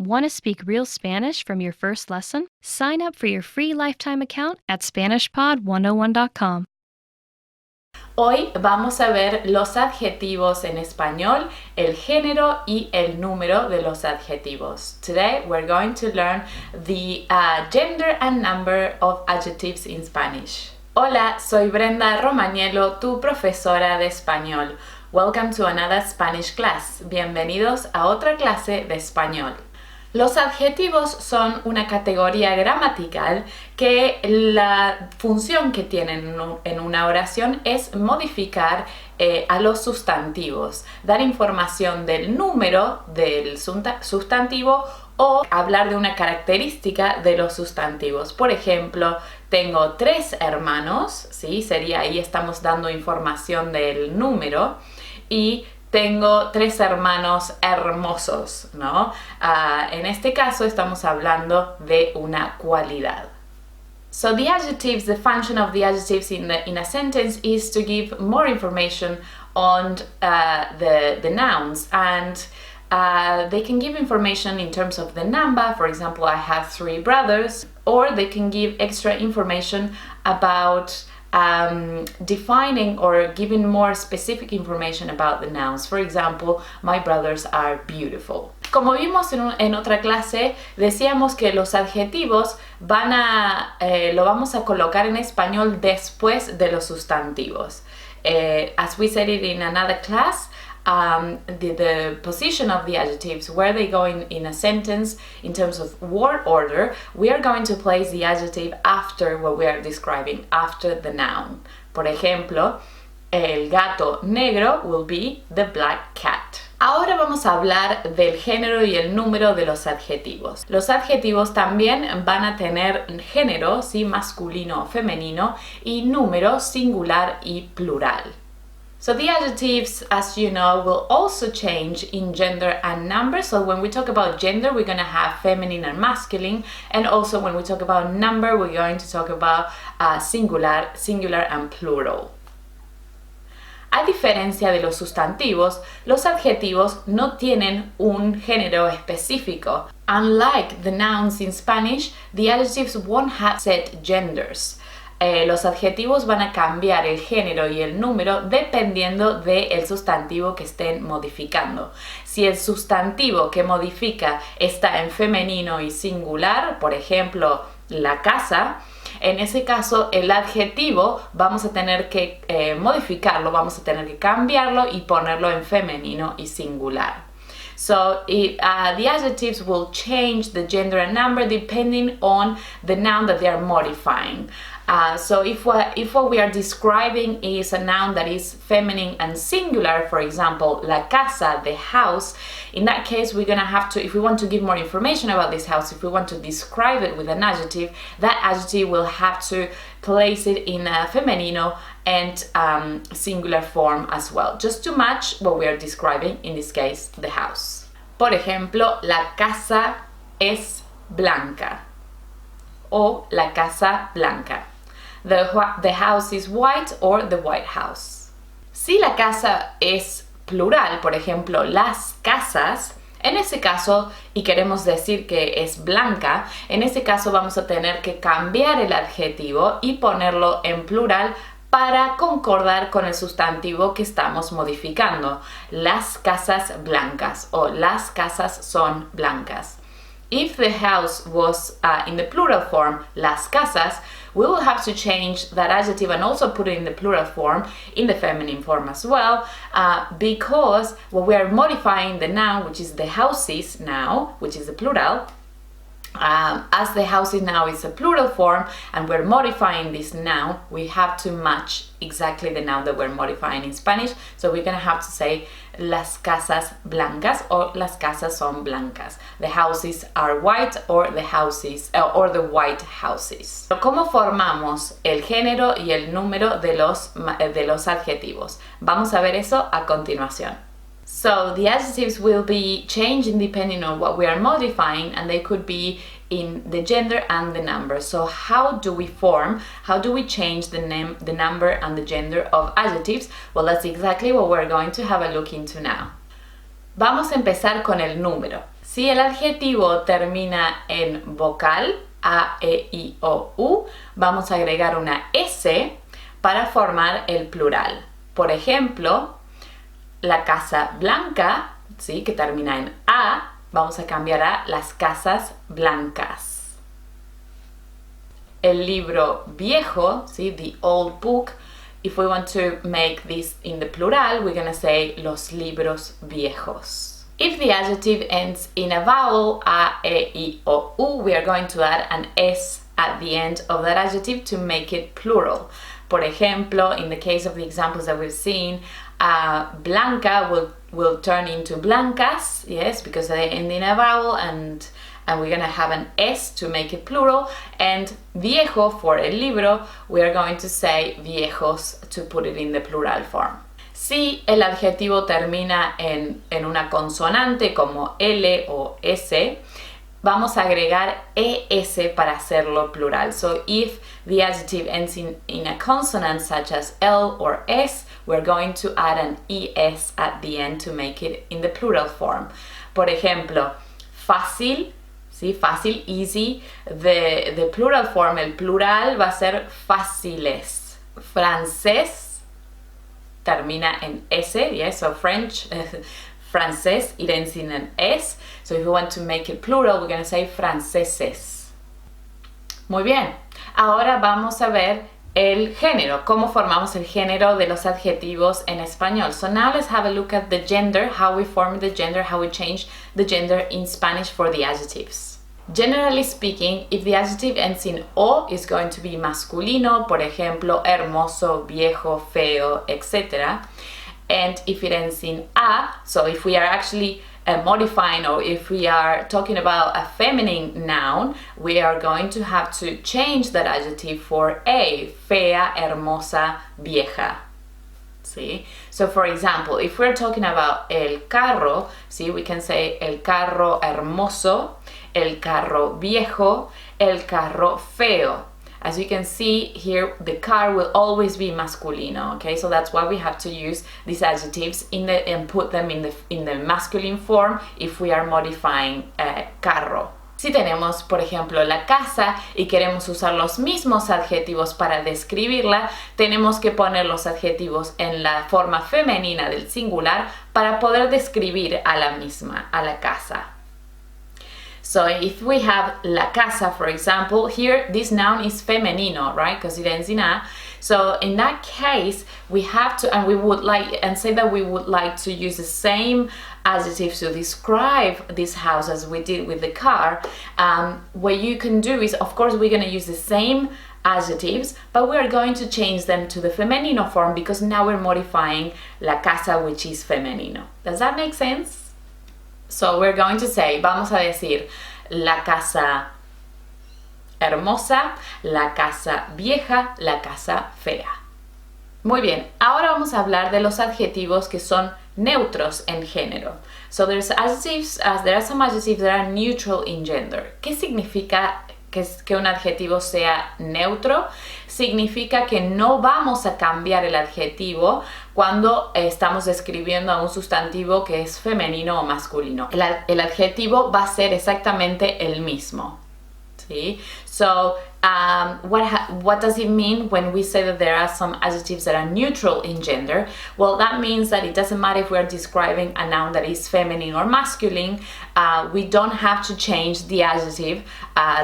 Want to speak real Spanish from your first lesson? Sign up for your free lifetime account at SpanishPod101.com. Hoy vamos a ver los adjetivos en español, el género y el número de los adjetivos. Today we're going to learn the gender and number of adjectives in Spanish. Hola, soy Brenda Romagnello, tu profesora de español. Welcome to another Spanish class. Bienvenidos a otra clase de español. Los adjetivos son una categoría gramatical que la función que tienen en una oración es modificar a los sustantivos, dar información del número del sustantivo o hablar de una característica de los sustantivos. Por ejemplo, tengo 3 hermanos, ¿sí? Sería ahí estamos dando información del número, y tengo 3 hermanos hermosos, ¿no? En este caso estamos hablando de una cualidad. So the adjectives, the function of the adjectives in a sentence is to give more information on the nouns, and they can give information in terms of the number. For example, I have 3 brothers, or they can give extra information about defining or giving more specific information about the nouns. For example, my brothers are beautiful. Como vimos en otra clase, decíamos que los adjetivos lo vamos a colocar en español después de los sustantivos. As we said it in another class, the position of the adjectives, where they go in a sentence in terms of word order, we are going to place the adjective after what we are describing, after the noun. Por ejemplo, el gato negro will be the black cat. Ahora vamos a hablar del género y el número de los adjetivos. Los adjetivos también van a tener género, ¿sí? Masculino o femenino, y número singular y plural. So the adjectives, as you know, will also change in gender and number. So when we talk about gender, we're going to have feminine and masculine. And also when we talk about number, we're going to talk about singular and plural. A diferencia de los sustantivos, los adjetivos no tienen un género específico. Unlike the nouns in Spanish, the adjectives won't have set genders. Los adjetivos van a cambiar el género y el número dependiendo del sustantivo que estén modificando. Si el sustantivo que modifica está en femenino y singular, por ejemplo, la casa, en ese caso el adjetivo vamos a tener que modificarlo, vamos a tener que cambiarlo y ponerlo en femenino y singular. So the adjectives will change the gender and number depending on the noun that they are modifying. So if what we are describing is a noun that is feminine and singular, for example, la casa, the house, in that case we're going to have to, if we want to give more information about this house, if we want to describe it with an adjective, that adjective will have to place it in a femenino and singular form as well, just to match what we are describing, in this case, the house. Por ejemplo, la casa es blanca, o la casa blanca. The house is white, or the white house. Si la casa es plural, por ejemplo, las casas, en ese caso, y queremos decir que es blanca, en ese caso vamos a tener que cambiar el adjetivo y ponerlo en plural para concordar con el sustantivo que estamos modificando. Las casas blancas, o las casas son blancas. If the house was in the plural form, las casas, we will have to change that adjective and also put it in the plural form, in the feminine form as well, because when we are modifying the noun, which is the houses now, which is the plural, as the houses now is a plural form and we're modifying this noun, we have to match exactly the noun that we're modifying in Spanish. So we're going to have to say las casas blancas, or las casas son blancas. The houses are white, or the houses or the white houses. ¿Cómo formamos el género y el número de los adjetivos? Vamos a ver eso a continuación. So the adjectives will be changing depending on what we are modifying, and they could be in the gender and the number. So how do we change the number and the gender of adjectives? Well, that's exactly what we're going to have a look into now. Vamos a empezar con el número. Si el adjetivo termina en vocal, A, E, I, O, U, vamos a agregar una S para formar el plural. Por ejemplo, la casa blanca, ¿sí? Que termina en A, vamos a cambiar a las casas blancas. El libro viejo, ¿sí? The old book. If we want to make this in the plural, we're going to say los libros viejos. If the adjective ends in a vowel, A, E, I, O, U, we are going to add an S at the end of that adjective to make it plural. Por ejemplo, in the case of the examples that we've seen, blanca will turn into blancas, yes, because they end in a vowel, and we're going to have an S to make it plural. And viejo, for el libro, we are going to say viejos to put it in the plural form. Si el adjetivo termina en una consonante como L o S, vamos a agregar ES para hacerlo plural. So if the adjective ends in a consonant such as L or S, we're going to add an ES at the end to make it in the plural form. Por ejemplo, fácil, ¿sí? Fácil, easy. The plural form, el plural va a ser fáciles. Francés termina en S, yes, so French, francés, it ends in an S. So if we want to make it plural, we're going to say franceses. Muy bien, ahora vamos a ver el género, cómo formamos el género de los adjetivos en español. So now let's have a look at the gender, how we form the gender, how we change the gender in Spanish for the adjectives. Generally speaking, if the adjective ends in O, it's going to be masculino, por ejemplo, hermoso, viejo, feo, etc. And if it ends in A, so if we are actually modifying, or if we are talking about a feminine noun, we are going to have to change that adjective for A, fea, hermosa, vieja. See? So for example, if we're talking about el carro, see, we can say el carro hermoso, el carro viejo, el carro feo. As you can see here, the car will always be masculino, okay? So that's why we have to use these adjectives and put them in the masculine form if we are modifying carro. Si tenemos, por ejemplo, la casa y queremos usar los mismos adjetivos para describirla, tenemos que poner los adjetivos en la forma femenina del singular para poder describir a la misma, a la casa. So if we have la casa, for example, here this noun is femenino, right? Because it ends in a. So in that case, we have to, and we would like, and say that we would like to use the same adjectives to describe this house as we did with the car. What you can do is, of course, we're going to use the same adjectives, but we're going to change them to the femenino form because now we're modifying la casa, which is femenino. Does that make sense? So we're going to say, vamos a decir, la casa hermosa, la casa vieja, la casa fea. Muy bien, ahora vamos a hablar de los adjetivos que son neutros en género. So there are some adjectives that are neutral in gender. ¿Qué significa que un adjetivo sea neutro? Significa que no vamos a cambiar el adjetivo cuando estamos describiendo a un sustantivo que es femenino o masculino. El adjetivo va a ser exactamente el mismo. ¿Sí? So, what does it mean when we say that there are some adjectives that are neutral in gender? Well, that means that it doesn't matter if we're describing a noun that is feminine or masculine. We don't have to change the adjective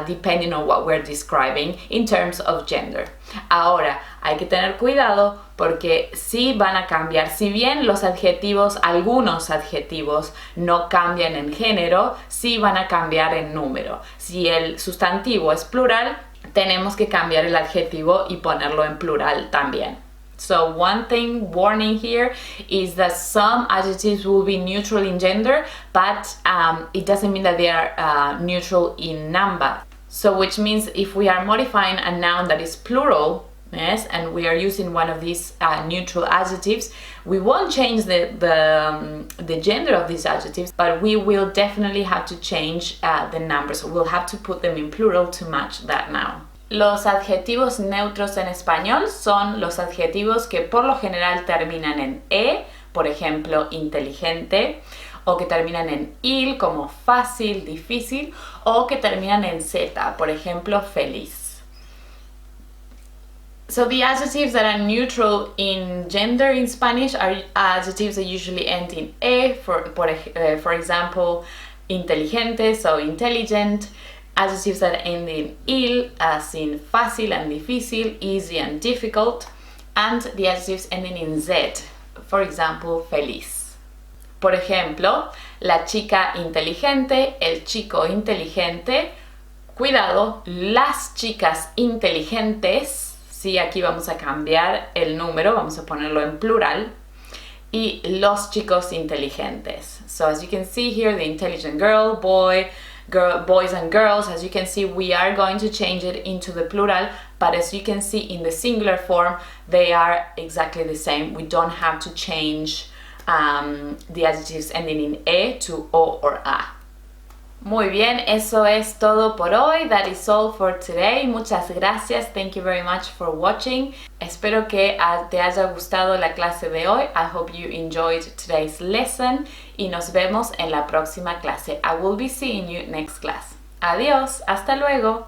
depending on what we're describing in terms of gender. Ahora, hay que tener cuidado porque sí van a cambiar. Si bien los adjetivos, algunos adjetivos no cambian en género, sí van a cambiar en número. Si el sustantivo es plural, tenemos que cambiar el adjetivo y ponerlo en plural también. So one thing, warning here, is that some adjectives will be neutral in gender, but it doesn't mean that they are neutral in number. So which means if we are modifying a noun that is plural, yes, and we are using one of these neutral adjectives, we won't change the gender of these adjectives, but we will definitely have to change the numbers. We'll have to put them in plural to match that noun. Los adjetivos neutros en español son los adjetivos que por lo general terminan en E, por ejemplo, inteligente, o que terminan en il, como fácil, difícil, o que terminan en z, por ejemplo, feliz. So the adjectives that are neutral in gender in Spanish are adjectives that usually end in e, for example, inteligente, so intelligent. Adjectives that end in il, as in fácil and difícil, easy and difficult. And the adjectives ending in z, for example, feliz. Por ejemplo, la chica inteligente, el chico inteligente. Cuidado, las chicas inteligentes. Sí, aquí vamos a cambiar el número, vamos a ponerlo en plural. Y los chicos inteligentes. So as you can see here, the intelligent girl, boys and girls, as you can see, we are going to change it into the plural, but as you can see in the singular form, they are exactly the same. We don't have to change the adjectives ending in e to o or a. Muy bien, eso es todo por hoy. That is all for today. Muchas gracias. Thank you very much for watching. Espero que te haya gustado la clase de hoy. I hope you enjoyed today's lesson y nos vemos en la próxima clase. I will be seeing you next class. Adiós, hasta luego.